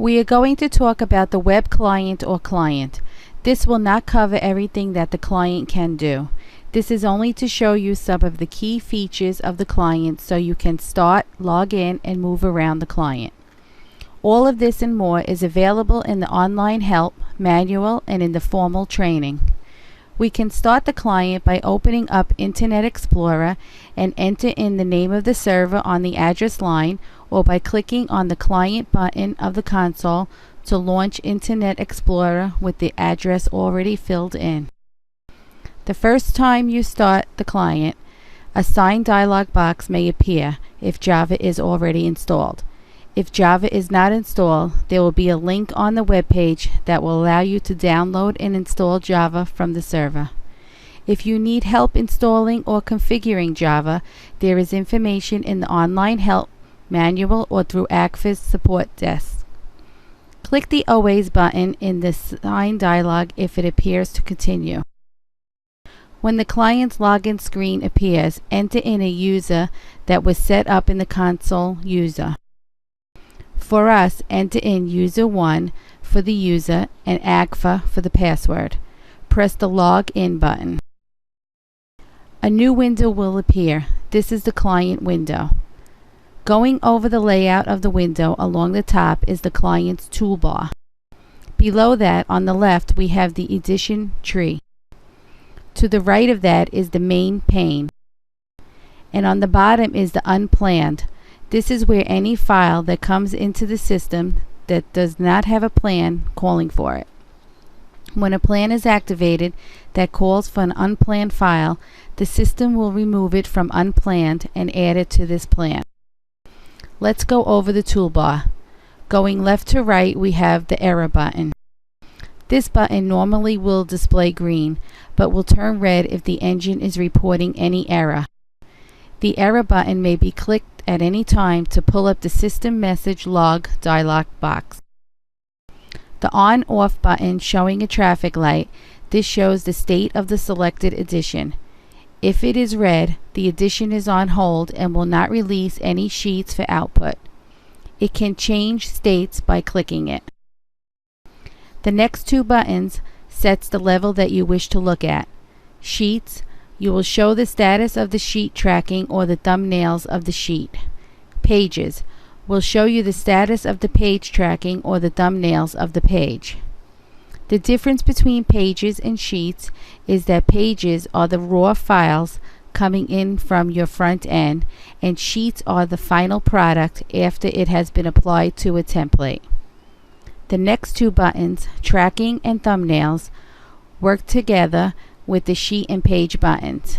We are going to talk about the web client or client. This will not cover everything that the client can do. This is only to show you some of the key features of the client so you can start, log in, and move around the client. All of this and more is available in the online help, manual, and in the formal training. We can start the client by opening up Internet Explorer and enter in the name of the server on the address line, or by clicking on the client button of the console to launch Internet Explorer with the address already filled in. The first time you start the client, a sign dialog box may appear if Java is already installed. If Java is not installed, there will be a link on the web page that will allow you to download and install Java from the server. If you need help installing or configuring Java, there is information in the online help manual or through ACFA's support desk. Click the Always button in the sign dialog if it appears to continue. When the client's login screen appears, enter in a user that was set up in the console user. For us, enter in user1 for the user and ACFA for the password. Press the Login button. A new window will appear. This is the client window. Going over the layout of the window along the top is the client's toolbar. Below that, on the left, we have the edition tree. To the right of that is the main pane. And on the bottom is the unplanned. This is where any file that comes into the system that does not have a plan calling for it. When a plan is activated that calls for an unplanned file, the system will remove it from unplanned and add it to this plan. Let's go over the toolbar. Going left to right, we have the error button. This button normally will display green, but will turn red if the engine is reporting any error. The error button may be clicked at any time to pull up the system message log dialog box. The on/off button showing a traffic light, this shows the state of the selected edition. If it is red, the edition is on hold and will not release any sheets for output. It can change states by clicking it. The next two buttons sets the level that you wish to look at. Sheets, you will show the status of the sheet tracking or the thumbnails of the sheet. Pages will show you the status of the page tracking or the thumbnails of the page. The difference between pages and sheets is that pages are the raw files coming in from your front end, and sheets are the final product after it has been applied to a template. The next two buttons, tracking and thumbnails, work together with the sheet and page buttons.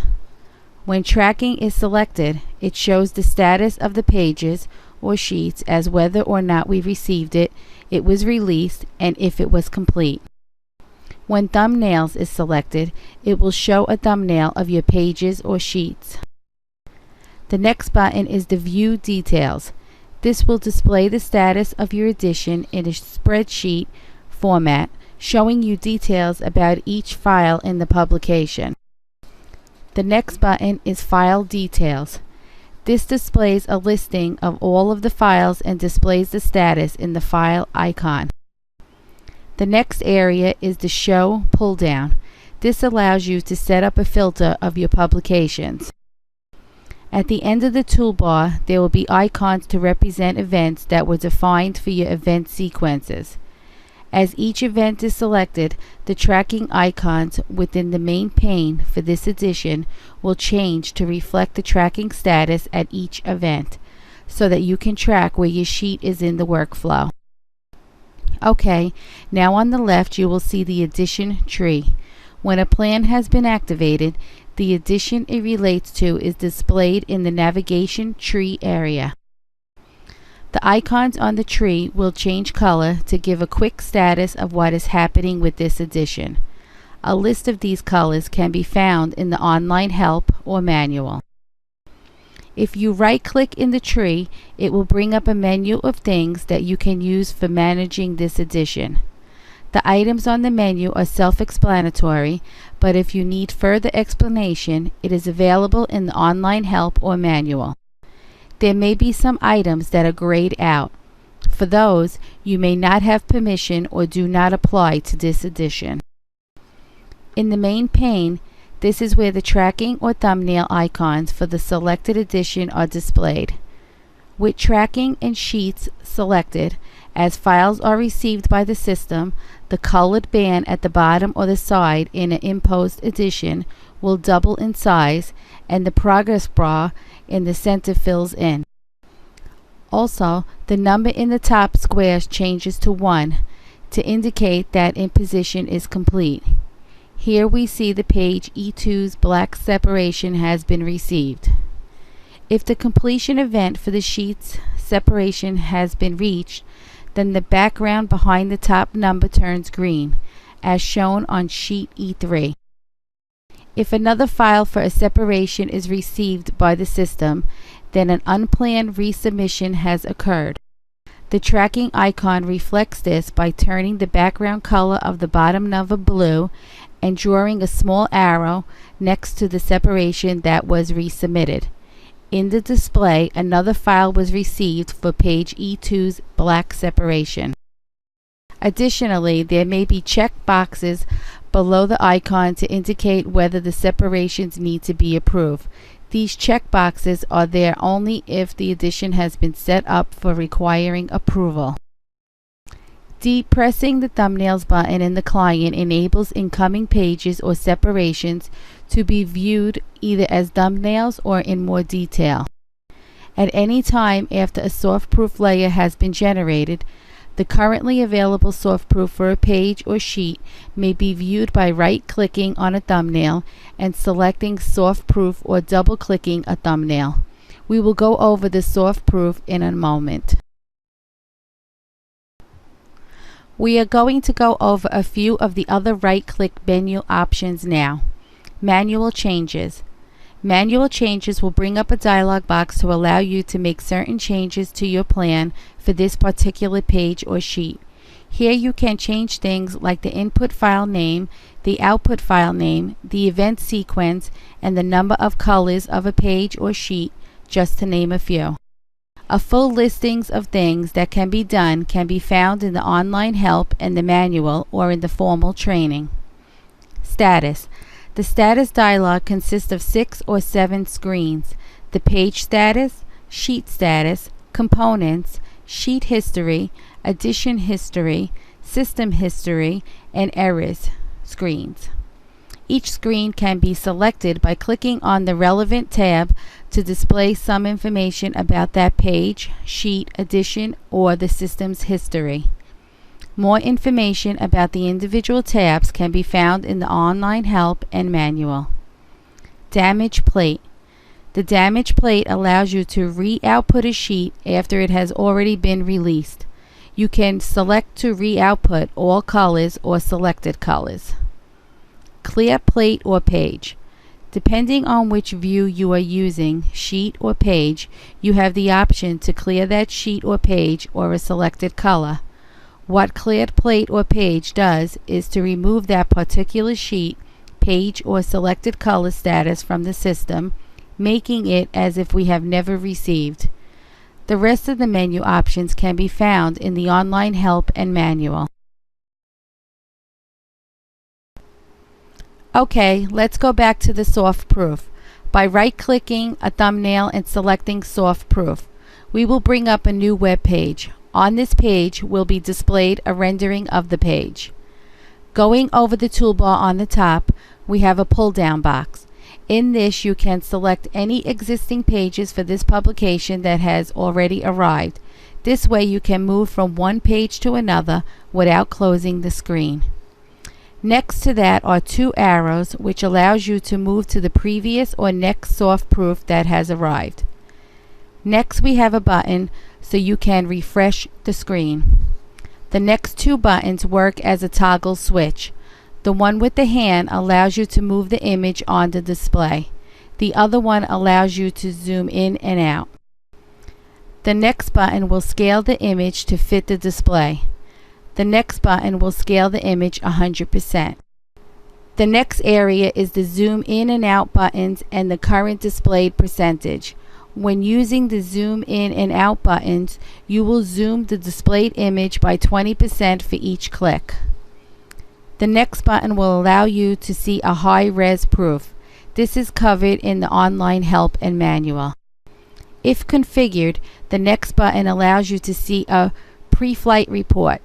When tracking is selected, it shows the status of the pages or sheets as whether or not we received it, it was released, and if it was complete. When thumbnails is selected, it will show a thumbnail of your pages or sheets. The next button is the View Details. This will display the status of your edition in a spreadsheet format, showing you details about each file in the publication. The next button is File Details. This displays a listing of all of the files and displays the status in the file icon. The next area is the Show pull-down. This allows you to set up a filter of your publications. At the end of the toolbar, there will be icons to represent events that were defined for your event sequences. As each event is selected, the tracking icons within the main pane for this edition will change to reflect the tracking status at each event, so that you can track where your sheet is in the workflow. Okay, now on the left you will see the edition tree. When a plan has been activated, the edition it relates to is displayed in the navigation tree area. The icons on the tree will change color to give a quick status of what is happening with this edition. A list of these colors can be found in the online help or manual. If you right-click in the tree, it will bring up a menu of things that you can use for managing this edition. The items on the menu are self-explanatory, but if you need further explanation, it is available in the online help or manual. There may be some items that are grayed out. For those, you may not have permission or do not apply to this edition. In the main pane, this is where the tracking or thumbnail icons for the selected edition are displayed. With tracking and sheets selected, as files are received by the system, the colored band at the bottom or the side in an imposed edition will double in size, and the progress bar in the center fills in. Also, the number in the top square changes to 1 to indicate that imposition is complete. Here we see the page E2's black separation has been received. If the completion event for the sheet's separation has been reached, then the background behind the top number turns green, as shown on sheet E3. If another file for a separation is received by the system, then an unplanned resubmission has occurred. The tracking icon reflects this by turning the background color of the bottom number blue and drawing a small arrow next to the separation that was resubmitted. In the display, another file was received for page E2's black separation. Additionally, there may be check boxes below the icon to indicate whether the separations need to be approved. These check boxes are there only if the edition has been set up for requiring approval. Depressing the thumbnails button in the client enables incoming pages or separations to be viewed either as thumbnails or in more detail. At any time after a softproof layer has been generated, the currently available softproof for a page or sheet may be viewed by right-clicking on a thumbnail and selecting softproof or double-clicking a thumbnail. We will go over the softproof in a moment. We are going to go over a few of the other right-click menu options now. Manual changes. Manual changes will bring up a dialog box to allow you to make certain changes to your plan for this particular page or sheet. Here you can change things like the input file name, the output file name, the event sequence, and the number of colors of a page or sheet, just to name a few. A full listings of things that can be done can be found in the online help and the manual or in the formal training. Status. The status dialog consists of 6 or 7 screens: the page status, sheet status, components, sheet history, edition history, system history, and errors screens. Each screen can be selected by clicking on the relevant tab to display some information about that page, sheet, edition, or the system's history. More information about the individual tabs can be found in the online help and manual. Damage plate. The damage plate allows you to re-output a sheet after it has already been released. You can select to re-output all colors or selected colors. Clear plate or page. Depending on which view you are using, sheet or page, you have the option to clear that sheet or page or a selected color. What cleared plate or page does is to remove that particular sheet, page, or selected color status from the system, making it as if we have never received. The rest of the menu options can be found in the online help and manual. Okay, let's go back to the softproof. By right-clicking a thumbnail and selecting softproof, we will bring up a new web page. On this page will be displayed a rendering of the page. Going over the toolbar on the top, we have a pull-down box. In this, you can select any existing pages for this publication that has already arrived. This way you can move from one page to another without closing the screen. Next to that are 2 arrows, which allows you to move to the previous or next softproof that has arrived. Next, we have a button so you can refresh the screen. The next 2 buttons work as a toggle switch. The one with the hand allows you to move the image on the display. The other one allows you to zoom in and out. The next button will scale the image to fit the display. The next button will scale the image 100%. The next area is the zoom in and out buttons and the current displayed percentage. When using the zoom in and out buttons, you will zoom the displayed image by 20% for each click. The next button will allow you to see a high-res proof. This is covered in the online help and manual. If configured, the next button allows you to see a pre-flight report.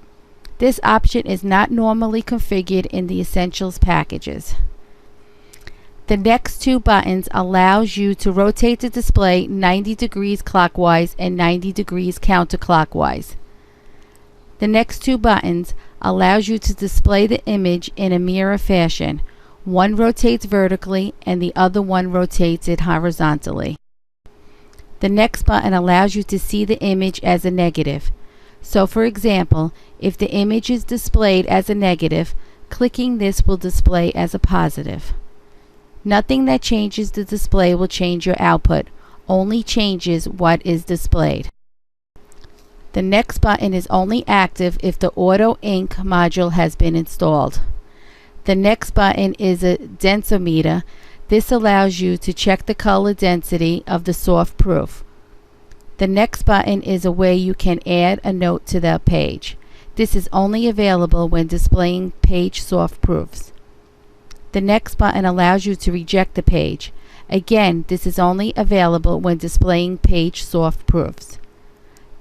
This option is not normally configured in the Essentials packages. The next two buttons allows you to rotate the display 90 degrees clockwise and 90 degrees counterclockwise. The next two buttons allows you to display the image in a mirror fashion. One rotates vertically and the other one rotates it horizontally. The next button allows you to see the image as a negative. So for example, if the image is displayed as a negative, clicking this will display as a positive. Nothing that changes the display will change your output, only changes what is displayed. The next button is only active if the Auto Ink module has been installed. The next button is a densometer. This allows you to check the color density of the soft proof. The next button is a way you can add a note to the page. This is only available when displaying page soft proofs. The next button allows you to reject the page. Again, this is only available when displaying page soft proofs.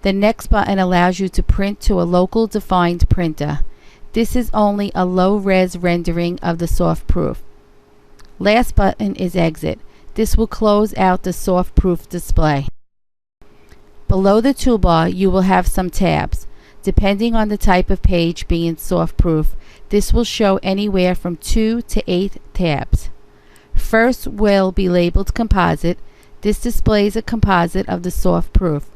The next button allows you to print to a local defined printer. This is only a low-res rendering of the soft proof. Last button is exit. This will close out the soft proof display. Below the toolbar, you will have some tabs. Depending on the type of page being soft proof, this will show anywhere from 2 to 8 tabs. First will be labeled composite. This displays a composite of the soft proof.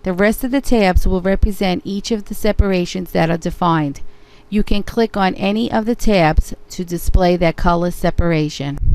The rest of the tabs will represent each of the separations that are defined. You can click on any of the tabs to display that color separation.